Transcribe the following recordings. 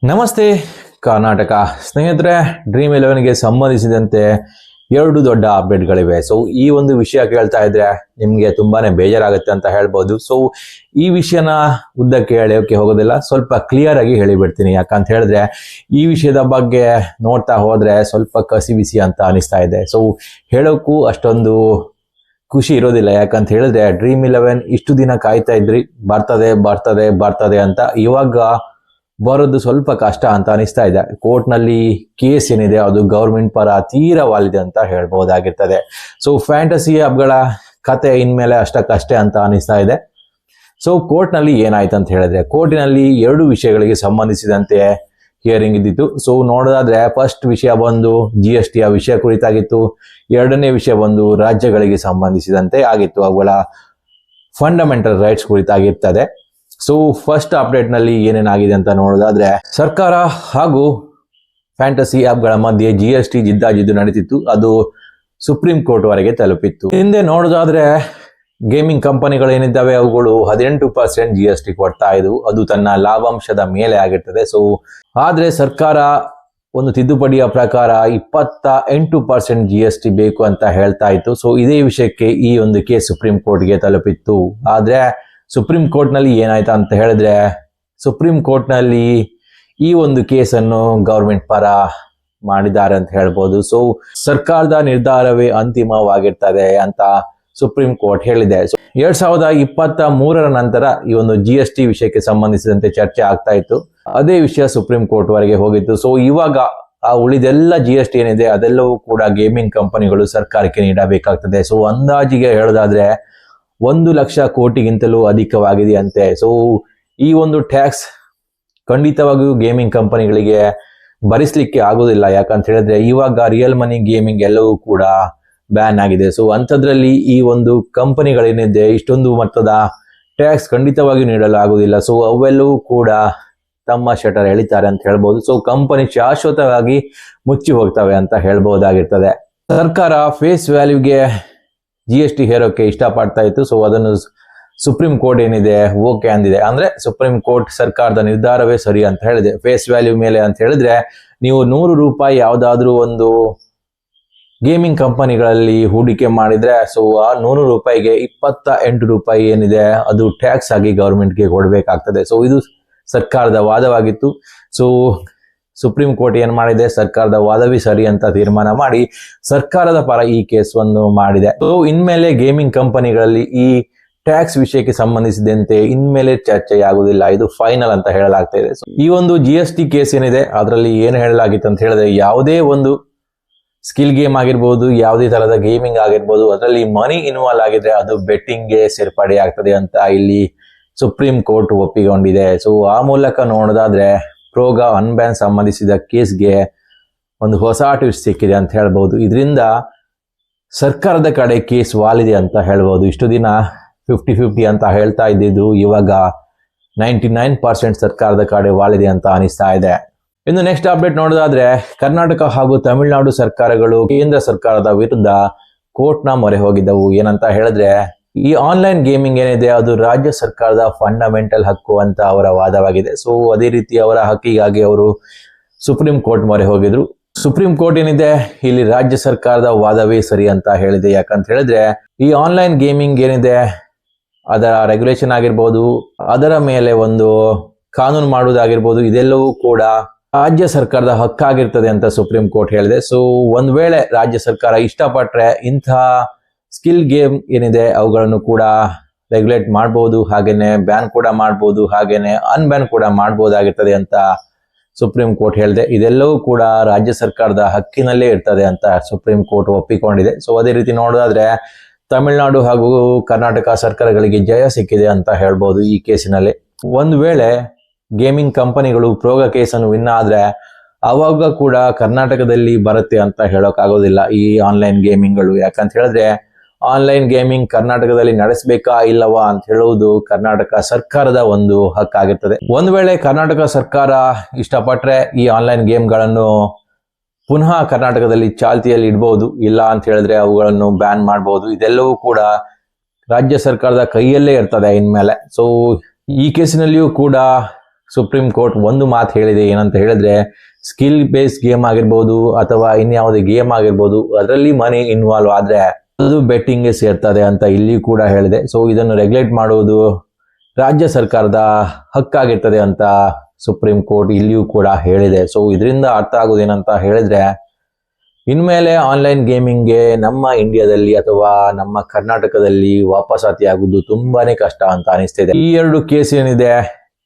ನಮಸ್ತೆ ಕರ್ನಾಟಕ ಸ್ನೇಹಿತರೆ, ಡ್ರೀಮ್11ಗೆ ಸಂಬಂಧಿಸಿದಂತೆ ಎರಡು ದೊಡ್ಡ ಅಪ್ಡೇಟ್ಗಳಿವೆ. ಸೊ ಈ ಒಂದು ವಿಷಯ ಕೇಳ್ತಾ ಇದ್ರೆ ನಿಮಗೆ ತುಂಬಾನೇ ಬೇಜಾರಾಗುತ್ತೆ ಅಂತ ಹೇಳ್ಬೋದು. ಸೊ ಈ ವಿಷಯನ ಉದ್ದಕ್ಕೆ ಹೇಳೋಕೆ ಹೋಗೋದಿಲ್ಲ, ಸ್ವಲ್ಪ ಕ್ಲಿಯರ್ ಆಗಿ ಹೇಳಿಬಿಡ್ತೀನಿ. ಯಾಕಂತ ಹೇಳಿದ್ರೆ ಈ ವಿಷಯದ ಬಗ್ಗೆ ನೋಡ್ತಾ ಹೋದ್ರೆ ಸ್ವಲ್ಪ ಕಸಿ ಬಿಸಿ ಅಂತ ಅನಿಸ್ತಾ ಇದೆ. ಸೊ ಹೇಳೋಕ್ಕೂ ಅಷ್ಟೊಂದು ಖುಷಿ ಇರೋದಿಲ್ಲ. ಯಾಕಂತ ಹೇಳಿದ್ರೆ ಡ್ರೀಮ್11 ಇಷ್ಟು ದಿನ ಕಾಯ್ತಾ ಇದ್ರಿ, ಬರ್ತದೆ ಅಂತ. ಇವಾಗ ಬರೋದು ಸ್ವಲ್ಪ ಕಷ್ಟ ಅಂತ ಅನಿಸ್ತಾ ಇದೆ. ಕೋರ್ಟ್ನಲ್ಲಿ ಕೇಸ್ ಏನಿದೆ ಅದು ಗೌರ್ಮೆಂಟ್ ಪರ ತೀರಾ ವಾಲಿದೆ ಅಂತ ಹೇಳ್ಬಹುದಾಗಿರ್ತದೆ. ಸೊ ಫ್ಯಾಂಟಸಿ ಹಬ್ಗಳ ಕತೆ ಇನ್ಮೇಲೆ ಅಷ್ಟಕ್ಕಷ್ಟೇ ಅಂತ ಅನಿಸ್ತಾ ಇದೆ. ಸೊ ಕೋರ್ಟ್ನಲ್ಲಿ ಏನಾಯ್ತು ಅಂತ ಹೇಳಿದ್ರೆ, ಕೋರ್ಟಿನಲ್ಲಿ ಎರಡು ವಿಷಯಗಳಿಗೆ ಸಂಬಂಧಿಸಿದಂತೆ ಹಿಯರಿಂಗ್ ಇದ್ದಿತ್ತು. ಸೊ ನೋಡೋದಾದ್ರೆ ಫಸ್ಟ್ ವಿಷಯ ಬಂದು GST ವಿಷಯ ಕುರಿತಾಗಿತ್ತು. ಎರಡನೇ ವಿಷಯ ಬಂದು ರಾಜ್ಯಗಳಿಗೆ ಸಂಬಂಧಿಸಿದಂತೆ ಆಗಿತ್ತು, ಅವುಗಳ ಫಂಡಮೆಂಟಲ್ ರೈಟ್ಸ್ ಕುರಿತಾಗಿರ್ತದೆ. ಸೊ ಫಸ್ಟ್ ಅಪ್ಡೇಟ್ ನಲ್ಲಿ ಏನೇನಾಗಿದೆ ಅಂತ ನೋಡೋದಾದ್ರೆ, ಸರ್ಕಾರ ಹಾಗೂ ಫ್ಯಾಂಟಸಿ ಆಪ್ಗಳ ಮಧ್ಯೆ GST ಜಿದ್ದಾಜಿದ್ದು ನಡೀತಿತ್ತು. ಅದು ಸುಪ್ರೀಂ ಕೋರ್ಟ್ ವರೆಗೆ ತಲುಪಿತ್ತು. ಹಿಂದೆ ನೋಡೋದಾದ್ರೆ ಗೇಮಿಂಗ್ ಕಂಪನಿಗಳೇನಿದ್ದಾವೆ ಅವುಗಳು 18% GST ಕೊಡ್ತಾ ಇದ್ವು, ಅದು ತನ್ನ ಲಾಭಾಂಶದ ಮೇಲೆ ಆಗಿರ್ತದೆ. ಸೊ ಆದ್ರೆ ಸರ್ಕಾರ ಒಂದು ತಿದ್ದುಪಡಿಯ ಪ್ರಕಾರ 28% GST ಬೇಕು ಅಂತ ಹೇಳ್ತಾ ಇತ್ತು. ಸೊ ಇದೇ ವಿಷಯಕ್ಕೆ ಈ ಒಂದು ಕೇಸ್ ಸುಪ್ರೀಂ ಕೋರ್ಟ್ಗೆ ತಲುಪಿತ್ತು. ಆದ್ರೆ ಸುಪ್ರೀಂ ಕೋರ್ಟ್ ನಲ್ಲಿ ಏನಾಯ್ತಾ ಅಂತ ಹೇಳಿದ್ರೆ, ಸುಪ್ರೀಂ ಕೋರ್ಟ್ ನಲ್ಲಿ ಈ ಒಂದು ಕೇಸನ್ನು ಗವರ್ಮೆಂಟ್ ಪರ ಮಾಡಿದ್ದಾರೆ ಅಂತ ಹೇಳ್ಬೋದು. ಸೊ ಸರ್ಕಾರದ ನಿರ್ಧಾರವೇ ಅಂತಿಮವಾಗಿರ್ತದೆ ಅಂತ ಸುಪ್ರೀಂ ಕೋರ್ಟ್ ಹೇಳಿದೆ. ಸೊ 2023 ನಂತರ ಈ ಒಂದು GST ವಿಷಯಕ್ಕೆ ಸಂಬಂಧಿಸಿದಂತೆ ಚರ್ಚೆ ಆಗ್ತಾ ಇತ್ತು. ಅದೇ ವಿಷಯ ಸುಪ್ರೀಂ ಕೋರ್ಟ್ ವರೆಗೆ ಹೋಗಿತ್ತು. ಸೊ ಇವಾಗ ಆ ಉಳಿದೆಲ್ಲ GST ಏನಿದೆ ಅದೆಲ್ಲವೂ ಕೂಡ ಗೇಮಿಂಗ್ ಕಂಪನಿಗಳು ಸರ್ಕಾರಕ್ಕೆ ನೀಡಬೇಕಾಗ್ತದೆ. ಸೊ ಅಂದಾಜಿಗೆ ಹೇಳೋದಾದ್ರೆ 1 ಲಕ್ಷ ಕೋಟಿಗಿಂತಲೂ ಅಧಿಕವಾಗಿದೆ ಅಂತೆ. ಸೊ ಈ ಒಂದು ಟ್ಯಾಕ್ಸ್ ಖಂಡಿತವಾಗಿಯೂ ಗೇಮಿಂಗ್ ಕಂಪನಿಗಳಿಗೆ ಭರಿಸಲಿಕ್ಕೆ ಆಗೋದಿಲ್ಲ. ಯಾಕಂತ ಹೇಳಿದ್ರೆ ಇವಾಗ ರಿಯಲ್ ಮನಿ ಗೇಮಿಂಗ್ ಎಲ್ಲವೂ ಕೂಡ ಬ್ಯಾನ್ ಆಗಿದೆ. ಸೊ ಅಂಥದ್ರಲ್ಲಿ ಈ ಒಂದು ಕಂಪನಿಗಳೇನಿದೆ ಇಷ್ಟೊಂದು ಮೊತ್ತದ ಟ್ಯಾಕ್ಸ್ ಖಂಡಿತವಾಗಿಯೂ ನೀಡಲು ಆಗುದಿಲ್ಲ. ಸೊ ಅವೆಲ್ಲವೂ ಕೂಡ ತಮ್ಮ ಶಟರ್ ಎಳಿತಾರೆ ಅಂತ ಹೇಳ್ಬೋದು. ಸೊ ಕಂಪನಿ ಶಾಶ್ವತವಾಗಿ ಮುಚ್ಚಿ ಹೋಗ್ತವೆ ಅಂತ ಹೇಳ್ಬಹುದಾಗಿರ್ತದೆ. ಸರ್ಕಾರ ಫೇಸ್ ವ್ಯಾಲ್ಯೂಗೆ GST ಹೇರೋಕೆ ಇಷ್ಟಪಡ್ತಾ ಇತ್ತು. ಸೊ ಅದನ್ನು ಸುಪ್ರೀಂ ಕೋರ್ಟ್ ಏನಿದೆ ಓಕೆ ಅಂದಿದೆ. ಅಂದ್ರೆ ಸುಪ್ರೀಂ ಕೋರ್ಟ್ ಸರ್ಕಾರದ ನಿರ್ಧಾರವೇ ಸರಿ ಅಂತ ಹೇಳಿದೆ. ಫೇಸ್ ವ್ಯಾಲ್ಯೂ ಮೇಲೆ ಅಂತ ಹೇಳಿದ್ರೆ ನೀವು 100 ರೂಪಾಯಿ ಯಾವ್ದಾದ್ರು ಒಂದು ಗೇಮಿಂಗ್ ಕಂಪನಿಗಳಲ್ಲಿ ಹೂಡಿಕೆ ಮಾಡಿದ್ರೆ ಸೊ ಆ 100 ರೂಪಾಯಿಗೆ 28 ರೂಪಾಯಿ ಏನಿದೆ ಅದು ಟ್ಯಾಕ್ಸ್ ಆಗಿ ಗವರ್ಮೆಂಟ್ಗೆ ಕೊಡಬೇಕಾಗ್ತದೆ. ಸೊ ಇದು ಸರ್ಕಾರದ ವಾದವಾಗಿತ್ತು. ಸೊ ಸುಪ್ರೀಂ ಕೋರ್ಟ್ ಏನ್ ಮಾಡಿದೆ, ಸರ್ಕಾರದ ವಾದವೇ ಸರಿ ಅಂತ ತೀರ್ಮಾನ ಮಾಡಿ ಸರ್ಕಾರದ ಪರ ಈ ಕೇಸನ್ನು ಮಾಡಿದೆ. ಸೊ ಇನ್ಮೇಲೆ ಗೇಮಿಂಗ್ ಕಂಪನಿಗಳಲ್ಲಿ ಈ ಟ್ಯಾಕ್ಸ್ ವಿಷಯಕ್ಕೆ ಸಂಬಂಧಿಸಿದಂತೆ ಇನ್ಮೇಲೆ ಚರ್ಚೆಯಾಗುವುದಿಲ್ಲ, ಇದು ಫೈನಲ್ ಅಂತ ಹೇಳಲಾಗ್ತಾ ಇದೆ. ಸೊ ಈ ಒಂದು GST ಕೇಸ್ ಏನಿದೆ ಅದರಲ್ಲಿ ಏನು ಹೇಳಲಾಗಿತ್ತು ಅಂತ ಹೇಳಿದ್ರೆ, ಯಾವುದೇ ಒಂದು ಸ್ಕಿಲ್ ಗೇಮ್ ಆಗಿರ್ಬೋದು, ಯಾವುದೇ ತರಹದ ಗೇಮಿಂಗ್ ಆಗಿರ್ಬೋದು, ಅದರಲ್ಲಿ ಮನಿ ಇನ್ವಾಲ್ವ್ ಆಗಿದ್ರೆ ಅದು ಬೆಟ್ಟಿಂಗ್ಗೆ ಸೇರ್ಪಡೆ ಆಗ್ತದೆ ಅಂತ ಇಲ್ಲಿ ಸುಪ್ರೀಂ ಕೋರ್ಟ್ ಒಪ್ಪಿಕೊಂಡಿದೆ. ಸೊ ಆ ಮೂಲಕ ನೋಡೋದಾದ್ರೆ ಪ್ರೋಗ ಅನ್ಬ್ಯಾನ್ ಸಂಬಂಧಿಸಿದ ಕೇಸ್ಗೆ ಒಂದು ಹೊಸ ಟ್ವಿಸ್ಟ್ ಸಿಕ್ಕಿದೆ ಅಂತ ಹೇಳ್ಬಹುದು. ಇದರಿಂದ ಸರ್ಕಾರದ ಕಡೆ ಕೇಸ್ ವಾಲಿದೆ ಅಂತ ಹೇಳ್ಬಹುದು. ಇಷ್ಟು ದಿನ 50-50 ಅಂತ ಹೇಳ್ತಾ ಇದ್ದಿದ್ದು ಇವಾಗ 99% ಸರ್ಕಾರದ ಕಡೆ ವಾಲಿದೆ ಅಂತ ಅನಿಸ್ತಾ ಇದೆ. ಇನ್ನು ನೆಕ್ಸ್ಟ್ ಅಪ್ಡೇಟ್ ನೋಡೋದಾದ್ರೆ, ಕರ್ನಾಟಕ ಹಾಗೂ ತಮಿಳುನಾಡು ಸರ್ಕಾರಗಳು ಕೇಂದ್ರ ಸರ್ಕಾರದ ವಿರುದ್ಧ ಕೋರ್ಟ್ನ ಮೊರೆ ಹೋಗಿದ್ದವು. ಏನಂತ ಹೇಳಿದ್ರೆ, ಈ ಆನ್ಲೈನ್ ಗೇಮಿಂಗ್ ಏನಿದೆ ಅದು ರಾಜ್ಯ ಸರ್ಕಾರದ ಫಂಡಮೆಂಟಲ್ ಹಕ್ಕು ಅಂತ ಅವರ ವಾದವಾಗಿದೆ. ಸೊ ಅದೇ ರೀತಿ ಅವರ ಹಕ್ಕಿಗಾಗಿ ಅವರು ಸುಪ್ರೀಂ ಕೋರ್ಟ್ ಮೊರೆ ಹೋಗಿದ್ರು. ಸುಪ್ರೀಂ ಕೋರ್ಟ್ ಏನಿದೆ ಇಲ್ಲಿ ರಾಜ್ಯ ಸರ್ಕಾರದ ವಾದವೇ ಸರಿ ಅಂತ ಹೇಳಿದೆ. ಯಾಕಂತ ಹೇಳಿದ್ರೆ ಈ ಆನ್ಲೈನ್ ಗೇಮಿಂಗ್ ಏನಿದೆ ಅದರ ರೆಗ್ಯುಲೇಷನ್ ಆಗಿರ್ಬೋದು, ಅದರ ಮೇಲೆ ಒಂದು ಕಾನೂನು ಮಾಡುವುದಾಗಿರ್ಬೋದು, ಇದೆಲ್ಲವೂ ಕೂಡ ರಾಜ್ಯ ಸರ್ಕಾರದ ಹಕ್ಕಾಗಿರ್ತದೆ ಅಂತ ಸುಪ್ರೀಂ ಕೋರ್ಟ್ ಹೇಳಿದೆ. ಸೊ ಒಂದ್ ವೇಳೆ ರಾಜ್ಯ ಸರ್ಕಾರ ಇಷ್ಟಪಟ್ರೆ ಇಂತಹ ಸ್ಕಿಲ್ ಗೇಮ್ ಏನಿದೆ ಅವುಗಳನ್ನು ಕೂಡ ರೆಗ್ಯುಲೇಟ್ ಮಾಡಬಹುದು, ಹಾಗೇನೆ ಬ್ಯಾನ್ ಕೂಡ ಮಾಡಬಹುದು, ಹಾಗೇನೆ ಅನ್ಬ್ಯಾನ್ ಕೂಡ ಮಾಡಬಹುದಾಗಿರ್ತದೆ ಅಂತ ಸುಪ್ರೀಂ ಕೋರ್ಟ್ ಹೇಳಿದೆ. ಇದೆಲ್ಲವೂ ಕೂಡ ರಾಜ್ಯ ಸರ್ಕಾರದ ಹಕ್ಕಿನಲ್ಲೇ ಇರ್ತದೆ ಅಂತ ಸುಪ್ರೀಂ ಕೋರ್ಟ್ ಒಪ್ಪಿಕೊಂಡಿದೆ. ಸೊ ಅದೇ ರೀತಿ ನೋಡೋದಾದ್ರೆ ತಮಿಳುನಾಡು ಹಾಗೂ ಕರ್ನಾಟಕ ಸರ್ಕಾರಗಳಿಗೆ ಜಯ ಸಿಕ್ಕಿದೆ ಅಂತ ಹೇಳ್ಬೋದು ಈ ಕೇಸಿನಲ್ಲಿ. ಒಂದು ವೇಳೆ ಗೇಮಿಂಗ್ ಕಂಪನಿಗಳು ಪ್ರೋಗ ಕೇಸನ್ನು ವಿನ್ ಆದ್ರೆ ಅವಾಗ ಕೂಡ ಕರ್ನಾಟಕದಲ್ಲಿ ಬರುತ್ತೆ ಅಂತ ಹೇಳೋಕ್ಕಾಗೋದಿಲ್ಲ ಈ ಆನ್ಲೈನ್ ಗೇಮಿಂಗ್ಗಳು. ಯಾಕಂತ ಹೇಳಿದ್ರೆ ಆನ್ಲೈನ್ ಗೇಮಿಂಗ್ ಕರ್ನಾಟಕದಲ್ಲಿ ನಡೆಸಬೇಕಾ ಇಲ್ಲವಾ ಅಂತ ಹೇಳುವುದು ಕರ್ನಾಟಕ ಸರ್ಕಾರದ ಒಂದು ಹಕ್ಕಾಗಿರ್ತದೆ. ಒಂದು ವೇಳೆ ಕರ್ನಾಟಕ ಸರ್ಕಾರ ಇಷ್ಟಪಟ್ರೆ ಈ ಆನ್ಲೈನ್ ಗೇಮ್ಗಳನ್ನು ಪುನಃ ಕರ್ನಾಟಕದಲ್ಲಿ ಚಾಲ್ತಿಯಲ್ಲಿ ಇಡಬಹುದು, ಇಲ್ಲ ಅಂತ ಹೇಳಿದ್ರೆ ಅವುಗಳನ್ನು ಬ್ಯಾನ್ ಮಾಡಬಹುದು. ಇದೆಲ್ಲವೂ ಕೂಡ ರಾಜ್ಯ ಸರ್ಕಾರದ ಕೈಯಲ್ಲೇ ಇರ್ತದೆ ಇನ್ಮೇಲೆ. ಸೊ ಈ ಕೇಸಿನಲ್ಲಿಯೂ ಕೂಡ ಸುಪ್ರೀಂ ಕೋರ್ಟ್ ಒಂದು ಮಾತು ಹೇಳಿದೆ. ಏನಂತ ಹೇಳಿದ್ರೆ, ಸ್ಕಿಲ್ ಬೇಸ್ಡ್ ಗೇಮ್ ಆಗಿರ್ಬೋದು ಅಥವಾ ಇನ್ಯಾವುದೇ ಗೇಮ್ ಆಗಿರ್ಬೋದು, ಅದರಲ್ಲಿ ಮನಿ ಇನ್ವಾಲ್ವ್ ಆದ್ರೆ ಅದು ಬೆಟ್ಟಿಂಗ್ಗೆ ಸೇರ್ತದೆ ಅಂತ ಇಲ್ಲಿ ಕೂಡ ಹೇಳಿದೆ. ಸೊ ಇದನ್ನು ರೆಗ್ಯುಲೇಟ್ ಮಾಡುವುದು ರಾಜ್ಯ ಸರ್ಕಾರದ ಹಕ್ಕಾಗಿರ್ತದೆ ಅಂತ ಸುಪ್ರೀಂ ಕೋರ್ಟ್ ಇಲ್ಲಿಯೂ ಕೂಡ ಹೇಳಿದೆ. ಸೊ ಇದರಿಂದ ಅರ್ಥ ಆಗೋದೇನಂತ ಹೇಳಿದ್ರೆ, ಇನ್ಮೇಲೆ ಆನ್ಲೈನ್ ಗೇಮಿಂಗ್ಗೆ ನಮ್ಮ ಇಂಡಿಯಾದಲ್ಲಿ ಅಥವಾ ನಮ್ಮ ಕರ್ನಾಟಕದಲ್ಲಿ ವಾಪಸಾತಿ ಆಗುವುದು ತುಂಬಾನೇ ಕಷ್ಟ ಅಂತ ಅನಿಸ್ತಿದೆ. ಈ 2 ಕೇಸ್ ಏನಿದೆ,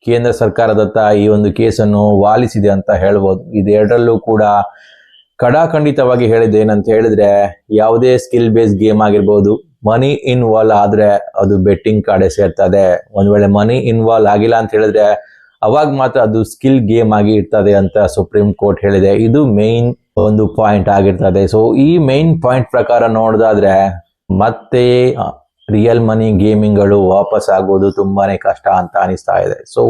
ಕೇಂದ್ರ ಸರ್ಕಾರದತ್ತ ಈ ಒಂದು ಕೇಸನ್ನು ವಾಲಿಸಿದೆ ಅಂತ ಹೇಳ್ಬೋದು. ಇದೆರಡರಲ್ಲೂ ಕೂಡ ಖಡಾಖಂಡಿತವಾಗಿ ಹೇಳಿದೆ. ಏನಂತ ಹೇಳಿದ್ರೆ, ಯಾವುದೇ ಸ್ಕಿಲ್ ಬೇಸ್ಡ್ ಗೇಮ್ ಆಗಿರ್ಬೋದು, ಮನಿ ಇನ್ವಾಲ್ವ್ ಆದ್ರೆ ಅದು ಬೆಟ್ಟಿಂಗ್ ಕಡೆ ಸೇರ್ತದೆ. ಒಂದ್ ವೇಳೆ ಮನಿ ಇನ್ವಾಲ್ವ್ ಆಗಿಲ್ಲ ಅಂತ ಹೇಳಿದ್ರೆ ಅವಾಗ ಮಾತ್ರ ಅದು ಸ್ಕಿಲ್ ಗೇಮ್ ಆಗಿ ಇರ್ತದೆ ಅಂತ ಸುಪ್ರೀಂ ಕೋರ್ಟ್ ಹೇಳಿದೆ. ಇದು ಮೇನ್ ಒಂದು ಪಾಯಿಂಟ್ ಆಗಿರ್ತದೆ. ಸೊ ಈ ಮೇನ್ ಪಾಯಿಂಟ್ ಪ್ರಕಾರ ನೋಡೋದಾದ್ರೆ ಮತ್ತೆ ರಿಯಲ್ ಮನಿ ಗೇಮಿಂಗ್ಗಳು ವಾಪಸ್ ಆಗೋದು ತುಂಬಾನೇ ಕಷ್ಟ ಅಂತ ಅನಿಸ್ತಾ ಇದೆ. ಸೊ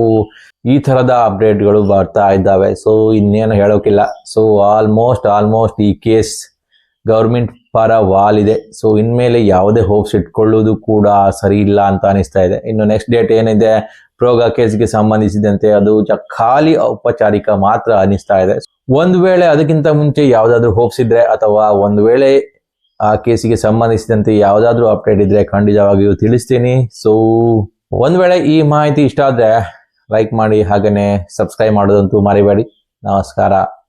ಈ ತರದ ಅಪ್ಡೇಟ್ಗಳು ಬರ್ತಾ ಇದ್ದಾವೆ. ಸೊ ಇನ್ನೇನು ಹೇಳೋಕಿಲ್ಲ. ಸೊ ಆಲ್ಮೋಸ್ಟ್ ಈ ಕೇಸ್ ಗವರ್ಮೆಂಟ್ ಪರ ವಾಲಿದೆ. ಸೊ ಇನ್ಮೇಲೆ ಯಾವುದೇ ಹೋಪ್ಸ್ ಇಟ್ಕೊಳ್ಳೋದು ಕೂಡ ಸರಿ ಇಲ್ಲ ಅಂತ ಅನಿಸ್ತಾ ಇದೆ. ಇನ್ನು ನೆಕ್ಸ್ಟ್ ಡೇಟ್ ಏನಿದೆ, ಪ್ರೋಗಾ ಕೇಸ್ಗೆ ಸಂಬಂಧಿಸಿದಂತೆ ಅದು ಖಾಲಿ ಔಪಚಾರಿಕ ಮಾತ್ರ ಅನಿಸ್ತಾ ಇದೆ. ಒಂದು ವೇಳೆ ಅದಕ್ಕಿಂತ ಮುಂಚೆ ಯಾವ್ದಾದ್ರು ಹೋಪ್ಸ್ ಇದ್ರೆ ಅಥವಾ ಒಂದು ವೇಳೆ ಆ ಕೇಸಿಗೆ ಸಂಬಂಧಿಸಿದಂತೆ ಯಾವ್ದಾದ್ರು ಅಪ್ಡೇಟ್ ಇದ್ರೆ ಖಂಡಿತವಾಗಿಯೂ ತಿಳಿಸ್ತೀನಿ. ಸೊ ಒಂದ್ ವೇಳೆ ಈ ಮಾಹಿತಿ ಇಷ್ಟ ಆದ್ರೆ ಲೈಕ್ ಮಾಡಿ, ಹಾಗೇನೆ ಸಬ್ಸ್ಕ್ರೈಬ್ ಮಾಡೋದಂತೂ ಮರಿಬೇಡಿ. ನಮಸ್ಕಾರ.